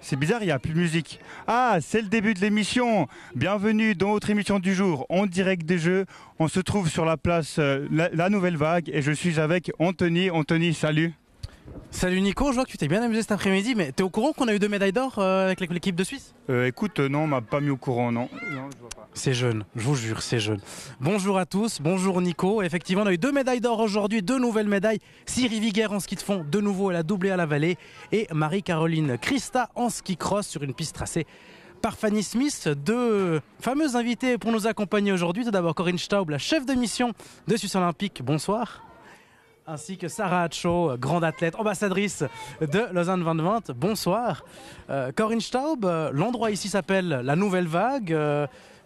C'est bizarre, il n'y a plus de musique. Ah, c'est le début de l'émission. Bienvenue dans votre émission du jour, en direct des Jeux. On se trouve sur la place la Nouvelle Vague et je suis avec Anthony. Anthony, salut. Salut Nico, je vois que tu t'es bien amusé cet après-midi, mais t'es au courant qu'on a eu 2 médailles d'or avec l'équipe de Suisse? Écoute, non, on m'a pas mis au courant, non. Non, je vois pas. C'est jeune, je vous jure, c'est jeune. Bonjour à tous, bonjour Nico. Effectivement, on a eu 2 médailles d'or aujourd'hui, 2 nouvelles médailles. Siri Viguer en ski de fond, de nouveau, elle a doublé à la vallée. Et Marie-Caroline Christa en ski cross sur une piste tracée par Fanny Smith. 2 fameuses invitées pour nous accompagner aujourd'hui. Tout d'abord Corinne Staub, la chef de mission de Suisse Olympique. Bonsoir. Ainsi que Sarah Hatcho, grande athlète, ambassadrice de Lausanne 2020. Bonsoir. Corinne Staub, l'endroit ici s'appelle la Nouvelle Vague,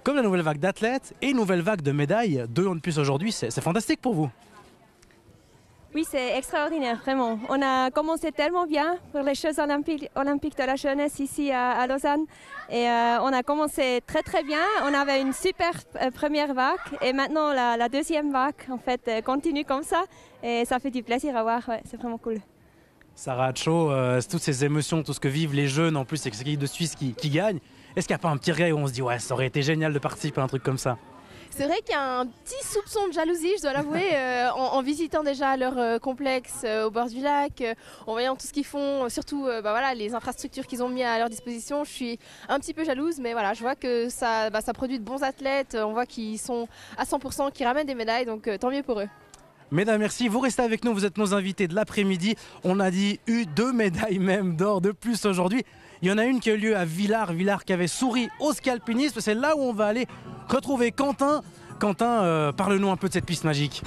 comme la Nouvelle Vague d'athlètes et Nouvelle Vague de médailles, 2 ans de plus aujourd'hui. C'est fantastique pour vous. Oui, c'est extraordinaire, vraiment. On a commencé tellement bien pour les Jeux olympiques de la jeunesse ici à Lausanne. Et on a commencé très très bien. On avait une super première vague. Et maintenant, la deuxième vague, en fait, continue comme ça. Et ça fait du plaisir à voir. Ouais, c'est vraiment cool. Sarah Hatcho, toutes ces émotions, tout ce que vivent les jeunes, en plus, c'est l'équipe de Suisse qui gagne. Est-ce qu'il n'y a pas un petit regret où on se dit, ouais, ça aurait été génial de participer à un truc comme ça? C'est vrai qu'il y a un petit soupçon de jalousie, je dois l'avouer, en visitant déjà leur complexe au bord du lac, en voyant tout ce qu'ils font, surtout voilà, les infrastructures qu'ils ont mis à leur disposition. Je suis un petit peu jalouse, mais voilà, je vois que ça produit de bons athlètes, on voit qu'ils sont à 100%, qu'ils ramènent des médailles, donc tant mieux pour eux. Mesdames, merci. Vous restez avec nous, vous êtes nos invités de l'après-midi. On a dit eu 2 médailles même d'or de plus aujourd'hui. Il y en a une qui a eu lieu à Villars qui avait souri au ski alpinisme. C'est là où on va aller retrouver Quentin. Quentin, parle-nous un peu de cette piste magique.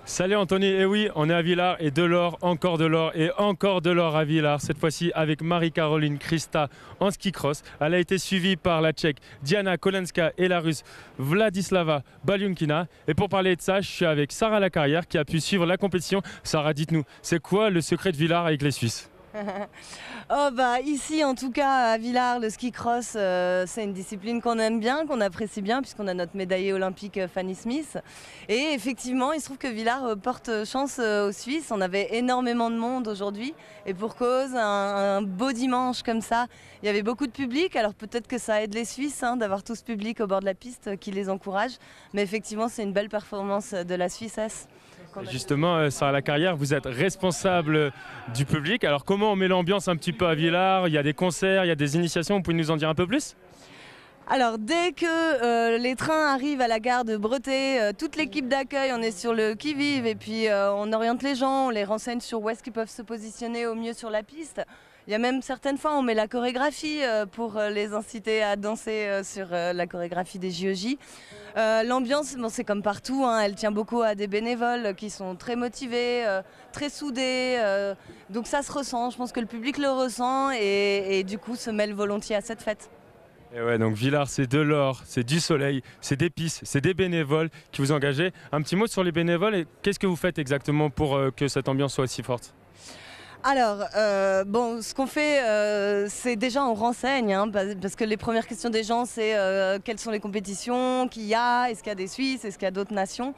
Salut Anthony, et oui, on est à Villars et de l'or, encore de l'or et encore de l'or à Villars. Cette fois-ci avec Marie-Caroline Christa en ski cross. Elle a été suivie par la Tchèque Diana Kolenska et la Russe Vladislava Balyunkina. Et pour parler de ça, je suis avec Sarah Lacarrière qui a pu suivre la compétition. Sarah, dites-nous, c'est quoi le secret de Villars avec les Suisses? Oh bah ici en tout cas à Villars, le ski cross c'est une discipline qu'on aime bien, qu'on apprécie bien puisqu'on a notre médaillée olympique Fanny Smith. Et effectivement il se trouve que Villars porte chance aux Suisses. On avait énormément de monde aujourd'hui et pour cause, un beau dimanche comme ça, il y avait beaucoup de public. Alors peut-être que ça aide les Suisses d'avoir tout ce public au bord de la piste qui les encourage. Mais effectivement c'est une belle performance de la Suissesse. Justement, Sarah Lacarrière, vous êtes responsable du public. Alors comment on met l'ambiance un petit peu à Villars? Il y a des concerts, il y a des initiations, vous pouvez nous en dire un peu plus? Alors dès que les trains arrivent à la gare de Breté, toute l'équipe d'accueil, on est sur le qui-vive et puis on oriente les gens, on les renseigne sur où est-ce qu'ils peuvent se positionner au mieux sur la piste. Il y a même certaines fois, on met la chorégraphie pour les inciter à danser sur la chorégraphie des JOJ. L'ambiance, bon, c'est comme partout, elle tient beaucoup à des bénévoles qui sont très motivés, très soudés. Donc ça se ressent, je pense que le public le ressent et du coup se mêle volontiers à cette fête. Et ouais, donc Villars, c'est de l'or, c'est du soleil, c'est des pistes, c'est des bénévoles qui vous engagez. Un petit mot sur les bénévoles et qu'est-ce que vous faites exactement pour que cette ambiance soit aussi forte? Alors, bon, ce qu'on fait, c'est déjà on renseigne, parce que les premières questions des gens, c'est quelles sont les compétitions qu'il y a, est-ce qu'il y a des Suisses, est-ce qu'il y a d'autres nations.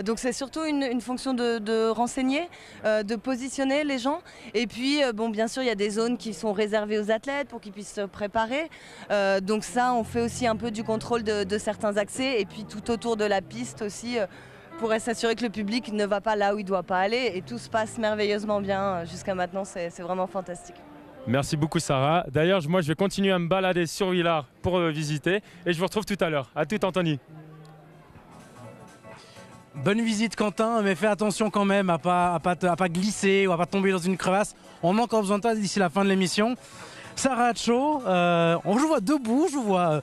Donc c'est surtout une fonction de renseigner, de positionner les gens. Et puis, bon, bien sûr, il y a des zones qui sont réservées aux athlètes pour qu'ils puissent se préparer. Donc ça, on fait aussi un peu du contrôle de certains accès. Et puis tout autour de la piste aussi, pour s'assurer que le public ne va pas là où il ne doit pas aller et tout se passe merveilleusement bien jusqu'à maintenant, c'est vraiment fantastique. Merci beaucoup Sarah. D'ailleurs, moi je vais continuer à me balader sur Villars pour visiter et je vous retrouve tout à l'heure. À tout Anthony. Bonne visite Quentin, mais fais attention quand même à pas glisser ou à pas tomber dans une crevasse. On a encore besoin de toi d'ici la fin de l'émission. Sarah Hatcho, je vous vois debout, je vous vois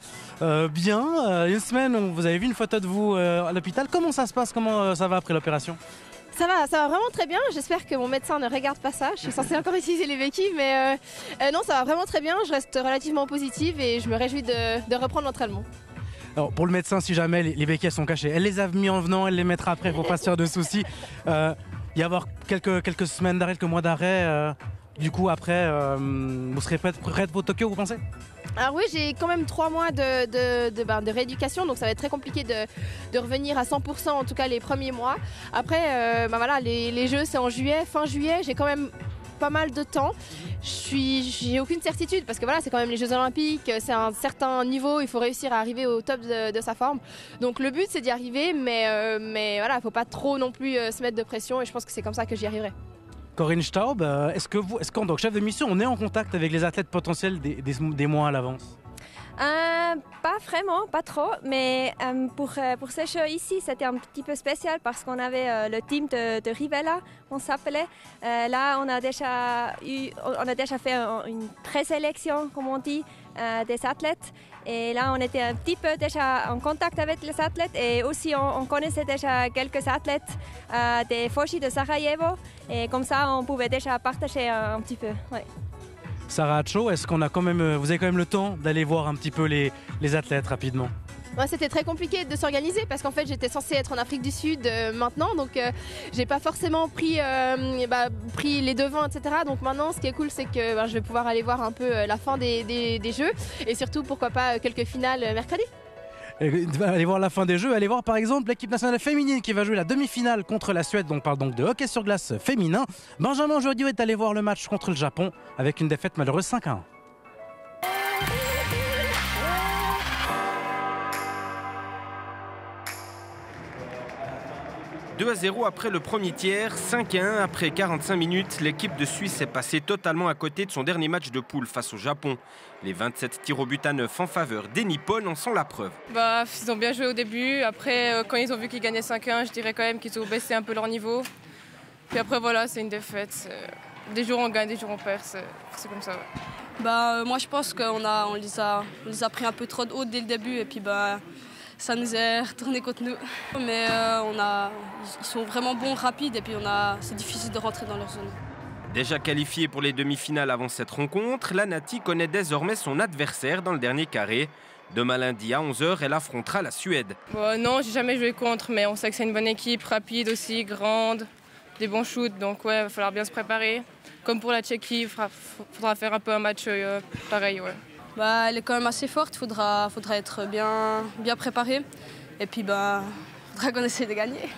bien. Une semaine, vous avez vu une photo de vous à l'hôpital. Comment ça se passe? Comment ça va après l'opération? Ça va vraiment très bien. J'espère que mon médecin ne regarde pas ça. Je suis censée encore utiliser les béquilles, mais non, ça va vraiment très bien. Je reste relativement positive et je me réjouis de reprendre l'entraînement. Alors, pour le médecin, si jamais les béquilles sont cachées, elle les a mis en venant, elle les mettra après pour pas se faire de soucis. Il y avoir quelques semaines d'arrêt, quelques mois d'arrêt. Du coup, après, vous serez prête pour Tokyo, vous pensez? Alors oui, j'ai quand même 3 mois de rééducation, donc ça va être très compliqué de revenir à 100%, en tout cas les premiers mois. Après, voilà, les Jeux, c'est en juillet, fin juillet. J'ai quand même pas mal de temps. J'ai aucune certitude parce que voilà, c'est quand même les Jeux Olympiques, c'est un certain niveau, il faut réussir à arriver au top de sa forme. Donc le but c'est d'y arriver, mais voilà, il ne faut pas trop non plus se mettre de pression et je pense que c'est comme ça que j'y arriverai. Corinne Staub, est-ce qu'en tant que chef de mission, on est en contact avec les athlètes potentiels des mois à l'avance? Pas vraiment, pas trop, mais pour ces Jeux ici, c'était un petit peu spécial parce qu'on avait le team de Rivella, on s'appelait. Là, on a déjà fait une présélection, comme on dit, des athlètes. Et là, on était un petit peu déjà en contact avec les athlètes et aussi on connaissait déjà quelques athlètes des Foshi de Sarajevo. Et comme ça, on pouvait déjà partager un petit peu. Ouais. Sarah Hatcho, est-ce qu'on a vous avez quand même le temps d'aller voir un petit peu les athlètes rapidement? Ouais, c'était très compliqué de s'organiser parce qu'en fait j'étais censée être en Afrique du Sud maintenant, donc j'ai pas forcément pris les devants, etc. Donc maintenant ce qui est cool c'est que je vais pouvoir aller voir un peu la fin des Jeux et surtout pourquoi pas quelques finales mercredi. Allez voir la fin des Jeux, allez voir par exemple l'équipe nationale féminine qui va jouer la demi-finale contre la Suède, donc on parle donc de hockey sur glace féminin. Benjamin Jodiot est allé voir le match contre le Japon avec une défaite malheureuse 5-1. 2-0 après le premier tiers, 5-1 après 45 minutes. L'équipe de Suisse est passée totalement à côté de son dernier match de poule face au Japon. Les 27 tirs au but à 9 en faveur des Nippon en sont la preuve. Ils ont bien joué au début. Après, quand ils ont vu qu'ils gagnaient 5-1, je dirais quand même qu'ils ont baissé un peu leur niveau. Puis après, voilà, c'est une défaite. Des jours on gagne, des jours on perd. C'est comme ça. Ouais. Moi, je pense qu'on les a pris un peu trop de haut dès le début. Et puis, ça nous est retourné contre nous. Mais ils sont vraiment bons, rapides, et puis c'est difficile de rentrer dans leur zone. Déjà qualifiée pour les demi-finales avant cette rencontre, la Nati connaît désormais son adversaire dans le dernier carré. Demain lundi à 11h, elle affrontera la Suède. Non, j'ai jamais joué contre, mais on sait que c'est une bonne équipe, rapide aussi, grande, des bons shoots, donc ouais, il va falloir bien se préparer. Comme pour la Tchéquie, il faudra faire un peu un match pareil. Ouais. Elle est quand même assez forte, faudra être bien préparé. Et puis, faudra qu'on essaie de gagner.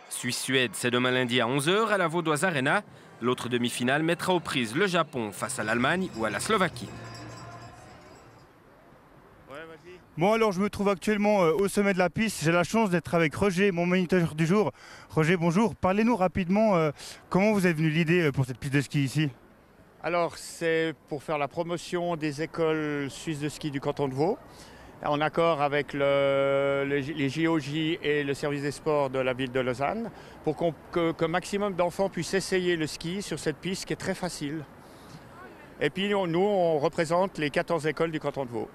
Suisse-Suède, c'est demain lundi à 11h à la Vaudoise Arena. L'autre demi-finale mettra aux prises le Japon face à l'Allemagne ou à la Slovaquie. Bon, alors je me trouve actuellement au sommet de la piste. J'ai la chance d'être avec Roger, mon moniteur du jour. Roger, bonjour. Parlez-nous rapidement comment vous est venue l'idée pour cette piste de ski ici? Alors, c'est pour faire la promotion des écoles suisses de ski du canton de Vaud, en accord avec les JOJ et le service des sports de la ville de Lausanne, pour qu'un maximum d'enfants puissent essayer le ski sur cette piste qui est très facile. Et puis nous, on représente les 14 écoles du canton de Vaud.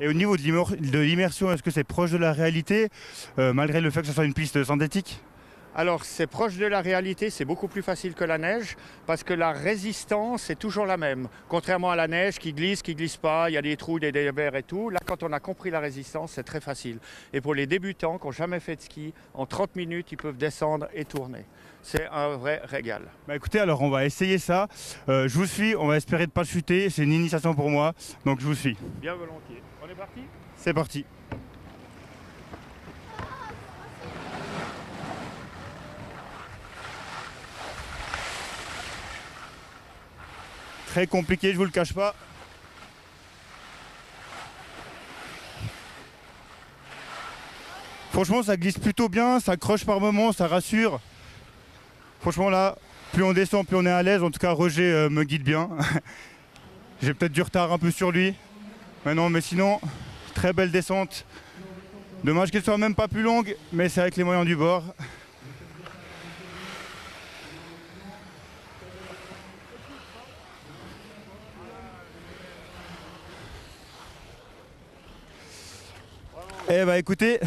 Et au niveau de l'immersion, est-ce que c'est proche de la réalité, malgré le fait que ce soit une piste synthétique? Alors c'est proche de la réalité, c'est beaucoup plus facile que la neige parce que la résistance est toujours la même. Contrairement à la neige qui glisse pas, il y a des trous, des dévers et tout. Là quand on a compris la résistance, c'est très facile. Et pour les débutants qui n'ont jamais fait de ski, en 30 minutes ils peuvent descendre et tourner. C'est un vrai régal. Écoutez, alors on va essayer ça. Je vous suis, on va espérer de ne pas chuter, c'est une initiation pour moi, donc je vous suis. Bien volontiers. On est parti? C'est parti. Très compliqué, je vous le cache pas. Franchement, ça glisse plutôt bien, ça croche par moments, ça rassure. Franchement là, plus on descend, plus on est à l'aise. En tout cas, Roger me guide bien. J'ai peut-être du retard un peu sur lui. Mais non, mais sinon, très belle descente. Dommage qu'elle soit même pas plus longue, mais c'est avec les moyens du bord. Écoutez,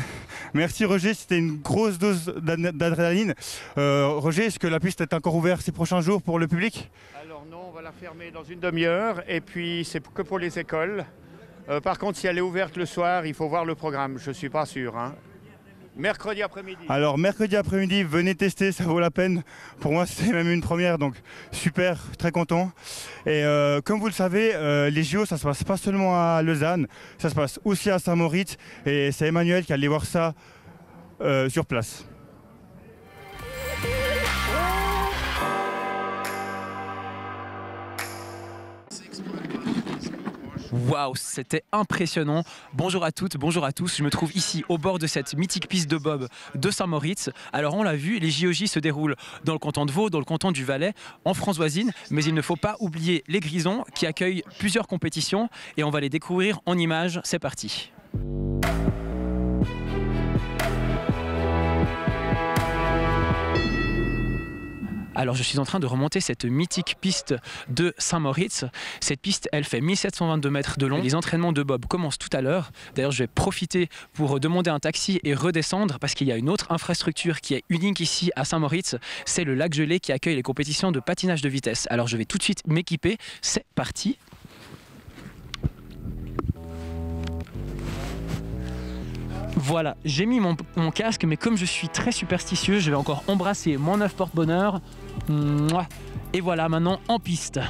merci Roger, c'était une grosse dose d'adrénaline. Roger, est-ce que la piste est encore ouverte ces prochains jours pour le public? Alors non, on va la fermer dans une demi-heure et puis c'est que pour les écoles. Par contre, si elle est ouverte le soir, il faut voir le programme, je ne suis pas sûr. Mercredi après-midi. Alors mercredi après-midi, venez tester, ça vaut la peine. Pour moi, c'est même une première, donc super, très content. Et comme vous le savez, les JO, ça se passe pas seulement à Lausanne, ça se passe aussi à Saint-Moritz. Et c'est Emmanuel qui allait voir ça sur place. Waouh, c'était impressionnant. Bonjour à toutes, bonjour à tous. Je me trouve ici au bord de cette mythique piste de bob de Saint-Moritz. Alors on l'a vu, les JOJ se déroulent dans le canton de Vaud, dans le canton du Valais, en France voisine. Mais il ne faut pas oublier les Grisons qui accueillent plusieurs compétitions et on va les découvrir en images. C'est parti. Alors je suis en train de remonter cette mythique piste de Saint-Moritz. Cette piste, elle fait 1722 mètres de long. Les entraînements de bob commencent tout à l'heure. D'ailleurs, je vais profiter pour demander un taxi et redescendre parce qu'il y a une autre infrastructure qui est unique ici à Saint-Moritz. C'est le lac gelé qui accueille les compétitions de patinage de vitesse. Alors je vais tout de suite m'équiper. C'est parti. Voilà, j'ai mis mon casque, mais comme je suis très superstitieux, je vais encore embrasser mon œuf porte-bonheur. Et voilà, maintenant en piste.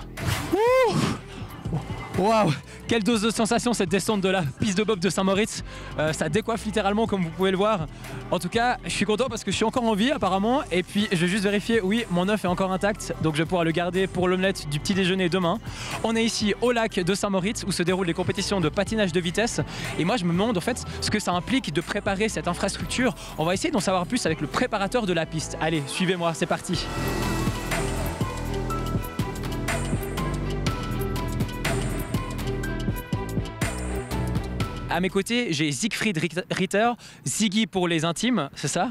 Waouh, quelle dose de sensation cette descente de la piste de bob de Saint-Moritz. Ça décoiffe littéralement comme vous pouvez le voir. En tout cas, je suis content parce que je suis encore en vie apparemment. Et puis je vais juste vérifier, oui, mon œuf est encore intact. Donc je vais pouvoir le garder pour l'omelette du petit déjeuner demain. On est ici au lac de Saint-Moritz où se déroulent les compétitions de patinage de vitesse. Et moi je me demande en fait ce que ça implique de préparer cette infrastructure. On va essayer d'en savoir plus avec le préparateur de la piste. Allez, suivez-moi, c'est parti. À mes côtés, j'ai Siegfried Ritter, Ziggy pour les intimes, c'est ça.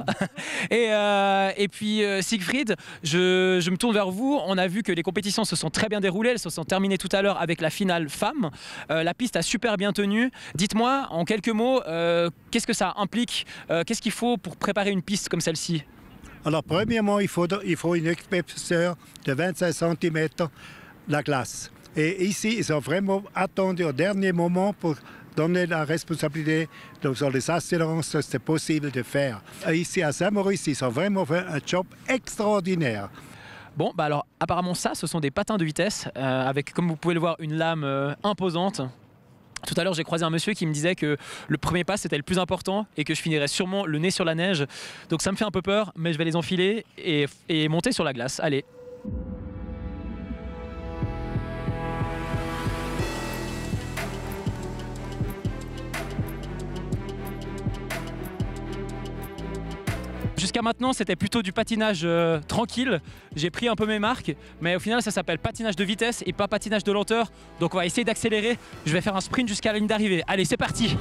Et puis Siegfried, je me tourne vers vous. On a vu que les compétitions se sont très bien déroulées. Elles se sont terminées tout à l'heure avec la finale femmes. La piste a super bien tenu. Dites-moi en quelques mots, qu'est-ce que ça implique? Qu'est-ce qu'il faut pour préparer une piste comme celle-ci? Alors premièrement, il faut une épaisseur de 25 cm de la glace. Et ici, ils ont vraiment attendu au dernier moment pour donner la responsabilité sur les assurances, c'est possible de faire. Ici à Saint-Moritz, ils ont vraiment fait un job extraordinaire. Bon, bah alors apparemment ça, ce sont des patins de vitesse avec, comme vous pouvez le voir, une lame imposante. Tout à l'heure, j'ai croisé un monsieur qui me disait que le premier pas, c'était le plus important et que je finirais sûrement le nez sur la neige. Donc ça me fait un peu peur, mais je vais les enfiler et monter sur la glace. Allez. Jusqu'à maintenant, c'était plutôt du patinage tranquille. J'ai pris un peu mes marques, mais au final, ça s'appelle patinage de vitesse et pas patinage de lenteur. Donc on va essayer d'accélérer. Je vais faire un sprint jusqu'à la ligne d'arrivée. Allez, c'est parti!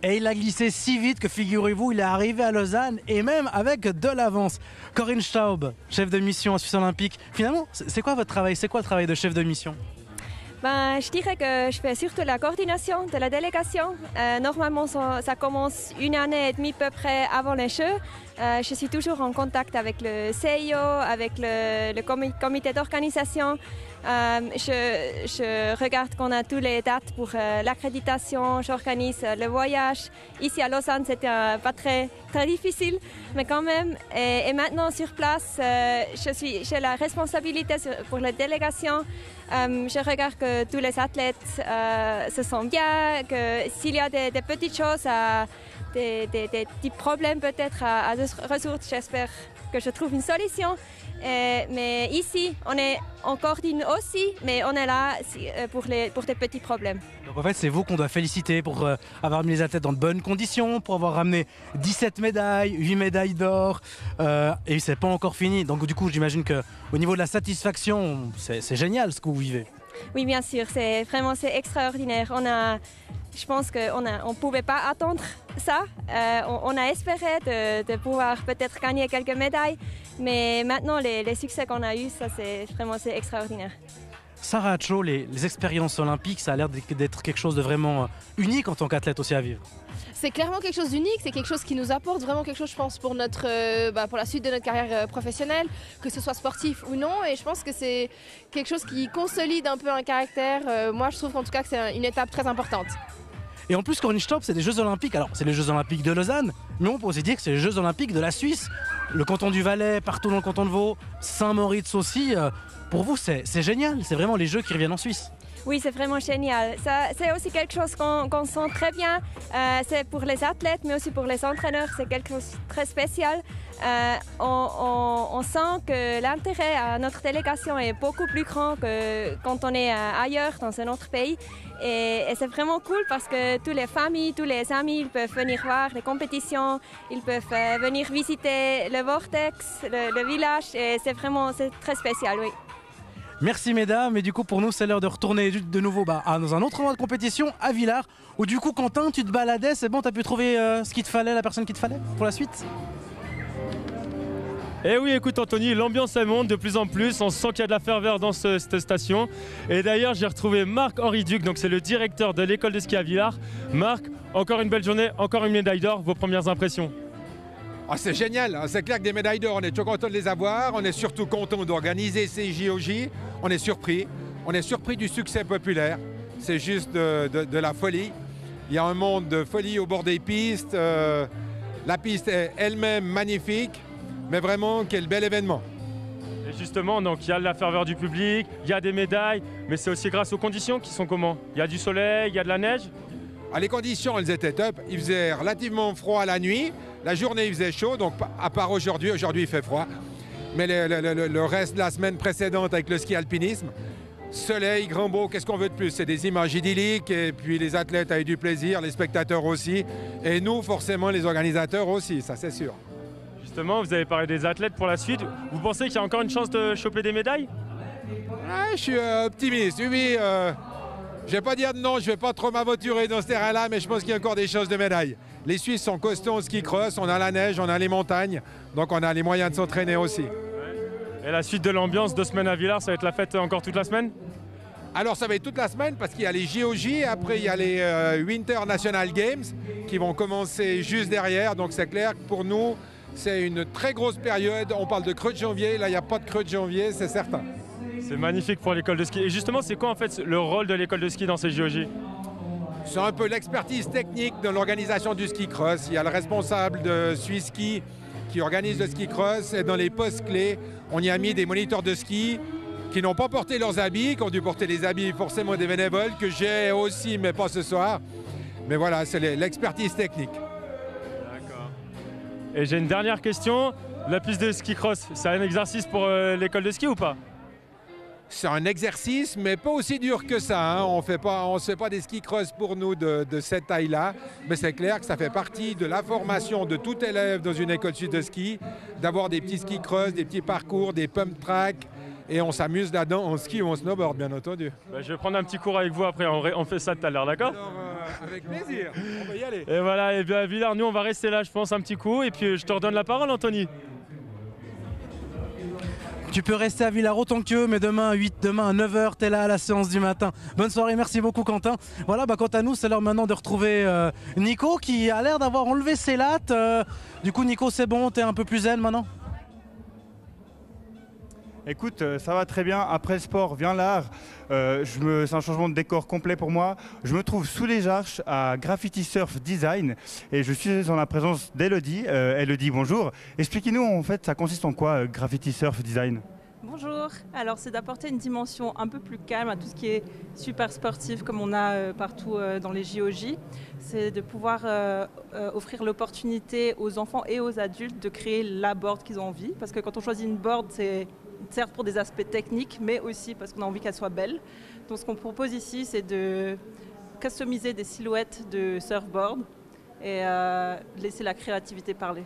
Et il a glissé si vite que, figurez-vous, il est arrivé à Lausanne et même avec de l'avance. Corinne Staub, chef de mission à Suisse Olympique. Finalement, c'est quoi votre travail? C'est quoi le travail de chef de mission? Ben, je dirais que je fais surtout la coordination de la délégation. Normalement, ça commence une année et demie à peu près avant les Jeux. Je suis toujours en contact avec le CIO, avec le comité d'organisation. Je regarde qu'on a toutes les dates pour l'accréditation, j'organise le voyage. Ici à Lausanne, c'était pas très difficile, mais quand même. Et maintenant, sur place, j'ai la responsabilité pour la délégation. Je regarde que tous les athlètes se sentent bien, que s'il y a des petites choses, des petits problèmes peut-être à résoudre, j'espère que je trouve une solution. Mais ici, on coordonne aussi, mais on est là pour des petits problèmes. Donc en fait, c'est vous qu'on doit féliciter pour avoir mis les athlètes dans de bonnes conditions, pour avoir ramené 17 médailles, 8 médailles d'or, et c'est pas encore fini. Donc du coup, j'imagine qu'au niveau de la satisfaction, c'est génial ce que vous vivez. Oui, bien sûr, c'est extraordinaire. Je pense qu'on ne pouvait pas attendre ça. On a espéré de pouvoir peut-être gagner quelques médailles, mais maintenant les succès qu'on a eus, ça c'est extraordinaire. Sarah Cho, les expériences olympiques, ça a l'air d'être quelque chose de vraiment unique en tant qu'athlète aussi à vivre. C'est clairement quelque chose d'unique, c'est quelque chose qui nous apporte vraiment quelque chose, je pense, pour la suite de notre carrière professionnelle, que ce soit sportif ou non. Et je pense que c'est quelque chose qui consolide un peu un caractère. Moi, je trouve qu'en tout cas que c'est une étape très importante. Et en plus, Corinne Staub, c'est des Jeux Olympiques. Alors, c'est les Jeux Olympiques de Lausanne, mais on peut aussi dire que c'est les Jeux Olympiques de la Suisse. Le canton du Valais, partout dans le canton de Vaud, Saint-Moritz aussi. Pour vous, c'est génial. C'est vraiment les Jeux qui reviennent en Suisse. Oui, c'est vraiment génial. C'est aussi quelque chose qu'on sent très bien. C'est pour les athlètes, mais aussi pour les entraîneurs. C'est quelque chose de très spécial. on sent que l'intérêt à notre délégation est beaucoup plus grand que quand on est ailleurs dans un autre pays. Et c'est vraiment cool parce que toutes les familles, tous les amis, ils peuvent venir voir les compétitions, ils peuvent venir visiter le Vortex, le village, et c'est très spécial, oui. Merci mesdames, et du coup pour nous c'est l'heure de retourner de nouveau dans un autre endroit de compétition à Villars, où du coup Quentin, tu te baladais, c'est bon, t'as pu trouver ce qu'il te fallait, la personne qu'il te fallait pour la suite? Eh oui, écoute Anthony, l'ambiance elle monte de plus en plus, on sent qu'il y a de la ferveur dans cette station. Et d'ailleurs j'ai retrouvé Marc-Henri Duc, donc c'est le directeur de l'école de ski à Villars. Marc, encore une belle journée, encore une médaille d'or, vos premières impressions? Oh, c'est génial, c'est clair que des médailles d'or, on est toujours content de les avoir, on est surtout content d'organiser ces JOJ, on est surpris du succès populaire, c'est juste de la folie. Il y a un monde de folie au bord des pistes, la piste est elle-même magnifique. Mais vraiment, quel bel événement. Et justement, donc il y a de la ferveur du public, il y a des médailles, mais c'est aussi grâce aux conditions qui sont comment? Il y a du soleil, il y a de la neige? Les conditions, elles étaient top. Il faisait relativement froid la nuit. La journée, il faisait chaud, donc à part aujourd'hui il fait froid. Mais le reste de la semaine précédente avec le ski alpinisme, soleil, grand beau, qu'est-ce qu'on veut de plus? C'est des images idylliques et puis les athlètes ont eu du plaisir, les spectateurs aussi. Et nous, forcément, les organisateurs aussi, ça c'est sûr. Justement, vous avez parlé des athlètes pour la suite. Vous pensez qu'il y a encore une chance de choper des médailles? Je suis optimiste, oui. Je ne vais pas dire non, je ne vais pas trop m'aventurer dans ce terrain-là, mais je pense qu'il y a encore des chances de médailles. Les Suisses sont costauds en ski cross, on a la neige, on a les montagnes, donc on a les moyens de s'entraîner aussi. Et la suite de l'ambiance, 2 semaines à Villars, ça va être la fête encore toute la semaine? Alors ça va être toute la semaine parce qu'il y a les JOJ, après il y a les Winter National Games qui vont commencer juste derrière, donc c'est clair que pour nous, c'est une très grosse période. On parle de creux de janvier. Là, il n'y a pas de creux de janvier, c'est certain. C'est magnifique pour l'école de ski. Et justement, c'est quoi en fait le rôle de l'école de ski dans ces JOJ? C'est un peu l'expertise technique de l'organisation du ski cross. Il y a le responsable de Swiss Ski qui organise le ski cross. Et dans les postes clés, on y a mis des moniteurs de ski qui n'ont pas porté leurs habits, qui ont dû porter les habits forcément des bénévoles, que j'ai aussi, mais pas ce soir. Mais voilà, c'est l'expertise technique. Et j'ai une dernière question. La piste de ski cross, c'est un exercice pour l'école de ski ou pas? C'est un exercice, mais pas aussi dur que ça. Hein. On ne se fait pas des ski cross pour nous de cette taille-là. Mais c'est clair que ça fait partie de la formation de tout élève dans une école suisse de ski, d'avoir des petits ski cross, des petits parcours, des pump tracks. Et on s'amuse là-dedans en ski ou en snowboard, bien entendu. Je vais prendre un petit cours avec vous après, on fait ça tout à l'heure, d'accord? Avec plaisir, on va y aller. Et voilà, et bien à Villars, nous on va rester là, je pense, un petit coup. Et puis je te redonne la parole, Anthony. Tu peux rester à Villars autant que tu veux, mais demain à 9h, t'es là à la séance du matin. Bonne soirée, merci beaucoup Quentin. Voilà, quant à nous, c'est l'heure maintenant de retrouver Nico qui a l'air d'avoir enlevé ses lattes. Du coup Nico, c'est bon, t'es un peu plus zen maintenant? Écoute, ça va très bien. Après le sport vient l'art. C'est un changement de décor complet pour moi. Je me trouve sous les arches à Graffiti Surf Design et je suis en la présence d'Elodie. Elodie, bonjour. Expliquez-nous en fait, ça consiste en quoi Graffiti Surf Design? Bonjour, alors c'est d'apporter une dimension un peu plus calme à tout ce qui est super sportif comme on a partout dans les JOJ. C'est de pouvoir offrir l'opportunité aux enfants et aux adultes de créer la board qu'ils ont envie. Parce que quand on choisit une board, c'est certes pour des aspects techniques, mais aussi parce qu'on a envie qu'elle soit belle. Donc ce qu'on propose ici, c'est de customiser des silhouettes de surfboard et laisser la créativité parler.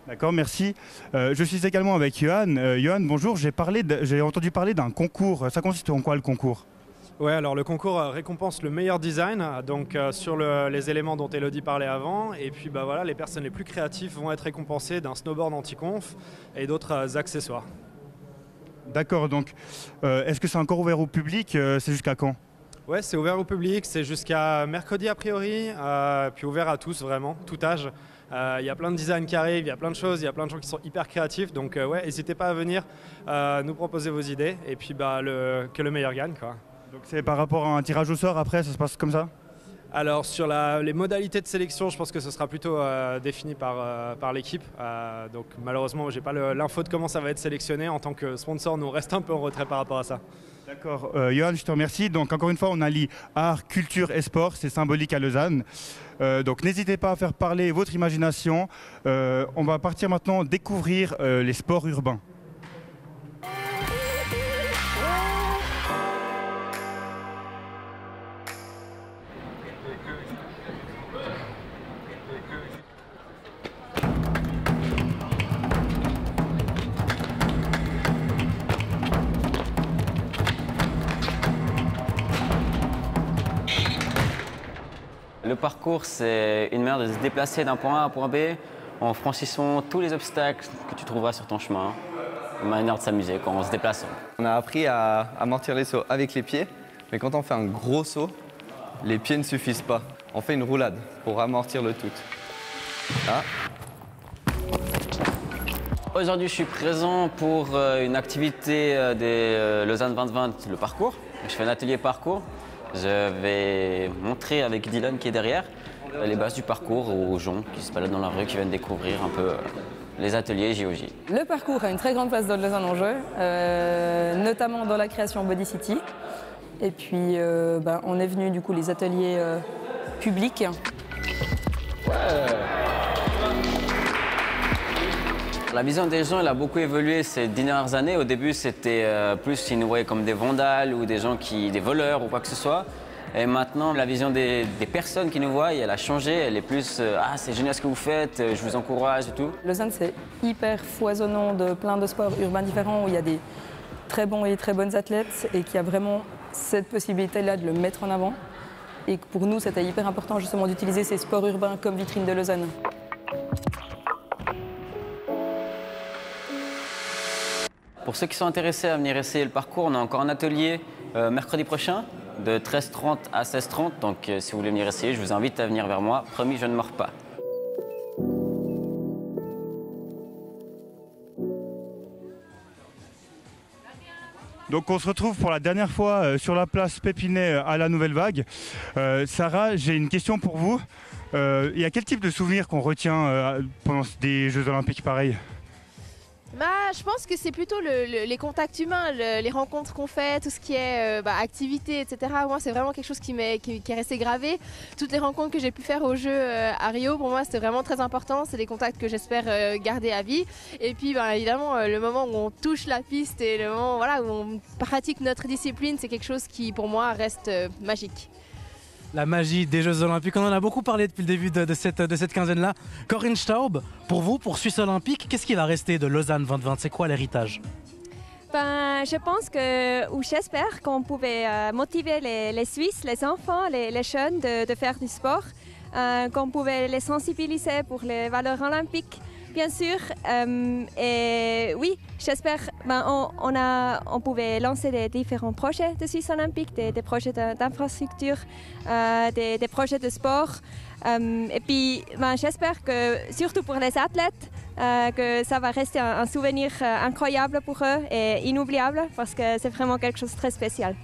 D'accord, merci. Je suis également avec Johan. Johan, bonjour. J'ai entendu parler d'un concours. Ça consiste en quoi le concours? Ouais, alors le concours récompense le meilleur design, donc sur les éléments dont Elodie parlait avant. Et puis bah, voilà, les personnes les plus créatives vont être récompensées d'un snowboard anti-conf et d'autres accessoires. D'accord, donc est-ce que c'est encore ouvert au public? C'est jusqu'à quand? Ouais, c'est ouvert au public, c'est jusqu'à mercredi a priori, puis ouvert à tous vraiment, tout âge. Il y a plein de designs qui arrivent, il y a plein de choses, il y a plein de gens qui sont hyper créatifs, donc ouais, n'hésitez pas à venir nous proposer vos idées et puis bah, que le meilleur gagne, quoi. Donc c'est par rapport à un tirage au sort après, ça se passe comme ça? Alors sur les modalités de sélection, je pense que ce sera plutôt défini par l'équipe. Donc malheureusement, j'ai pas l'info de comment ça va être sélectionné. En tant que sponsor, nous on reste un peu en retrait par rapport à ça. D'accord. Johan, je te remercie. Donc encore une fois, on allie art, culture et sport. C'est symbolique à Lausanne. Donc n'hésitez pas à faire parler votre imagination. On va partir maintenant découvrir les sports urbains. Le parcours, c'est une manière de se déplacer d'un point A à un point B en franchissant tous les obstacles que tu trouveras sur ton chemin. Une manière de s'amuser quand on se déplace. On a appris à amortir les sauts avec les pieds, mais quand on fait un gros saut, les pieds ne suffisent pas. On fait une roulade pour amortir le tout. Là. Aujourd'hui, je suis présent pour une activité des Lausanne 2020, le parcours. Je fais un atelier parcours. Je vais montrer avec Dylan qui est derrière les bases du parcours aux gens qui se baladent dans la rue, qui viennent découvrir un peu les ateliers JOJ. Le parcours a une très grande place dans Lausanne en jeu, notamment dans la création Body City. Et puis on est venu du coup les ateliers publics. La vision des gens elle a beaucoup évolué ces dernières années. Au début, c'était plus ils nous voyaient comme des vandales ou des gens des voleurs ou quoi que ce soit. Et maintenant, la vision des personnes qui nous voient, elle a changé. Elle est plus ah, c'est génial ce que vous faites, je vous encourage et tout. Lausanne, c'est hyper foisonnant de plein de sports urbains différents où il y a des très bons et très bonnes athlètes et qu'il y a vraiment cette possibilité-là de le mettre en avant. Et pour nous, c'était hyper important justement d'utiliser ces sports urbains comme vitrine de Lausanne. Pour ceux qui sont intéressés à venir essayer le parcours, on a encore un atelier mercredi prochain de 13h30 à 16h30. Donc si vous voulez venir essayer, je vous invite à venir vers moi. Promis, je ne mords pas. Donc on se retrouve pour la dernière fois sur la place Pépinet à la Nouvelle Vague. Sarah, j'ai une question pour vous. Il y a quel type de souvenirs qu'on retient pendant des Jeux Olympiques pareils ? Je pense que c'est plutôt les contacts humains, les rencontres qu'on fait, tout ce qui est activité, etc. Moi, c'est vraiment quelque chose qui est resté gravé. Toutes les rencontres que j'ai pu faire au jeu à Rio, pour moi, c'était vraiment très important. C'est des contacts que j'espère garder à vie. Et puis, évidemment, le moment où on touche la piste et le moment où on pratique notre discipline, c'est quelque chose qui, pour moi, reste magique. La magie des Jeux Olympiques, on en a beaucoup parlé depuis le début de cette quinzaine-là. Corinne Staub, pour vous, pour Suisse Olympique, qu'est-ce qui va rester de Lausanne 2020 ? C'est quoi l'héritage ? Je pense ou j'espère qu'on pouvait motiver les Suisses, les enfants, les jeunes de faire du sport, qu'on pouvait les sensibiliser pour les valeurs olympiques, bien sûr. Et oui, j'espère on pouvait lancer des différents projets de Suisse Olympique, des projets d'infrastructure, des projets de sport. Et puis j'espère que, surtout pour les athlètes, que ça va rester un souvenir incroyable pour eux et inoubliable parce que c'est vraiment quelque chose de très spécial.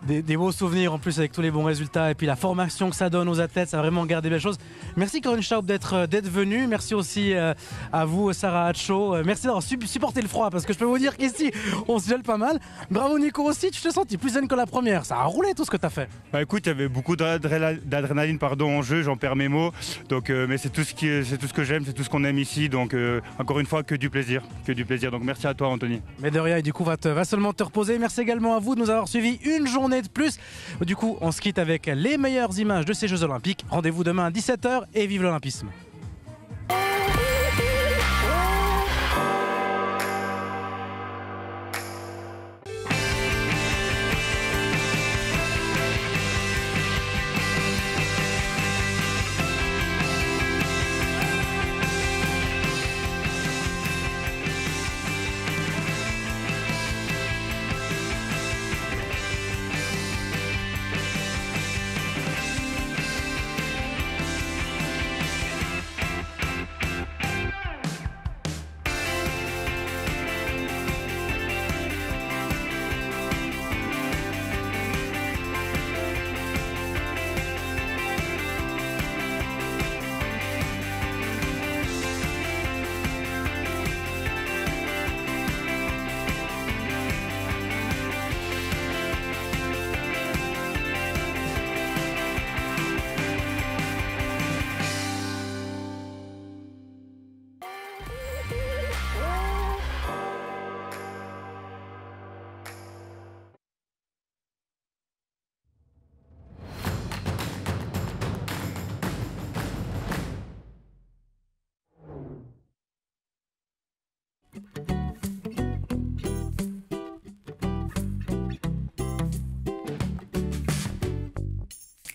Des beaux souvenirs en plus avec tous les bons résultats et puis la formation que ça donne aux athlètes, ça va vraiment garder des belles choses. Merci Corinne Staub d'être venue, merci aussi à vous Sarah Hatcho, merci d'avoir supporté le froid parce que je peux vous dire qu'ici on se gèle pas mal. Bravo Nico aussi, tu te sentis plus zen que la première, ça a roulé tout ce que tu as fait. Écoute, il y avait beaucoup d'adrénaline en jeu, j'en perds mes mots, donc, mais c'est tout ce que j'aime, c'est tout ce qu'on aime ici, donc encore une fois que du plaisir, donc merci à toi Anthony. Mais de rien, et du coup va seulement te reposer, merci également à vous de nous avoir suivis une journée de plus. Du coup, on se quitte avec les meilleures images de ces Jeux Olympiques. Rendez-vous demain à 17h et vive l'Olympisme.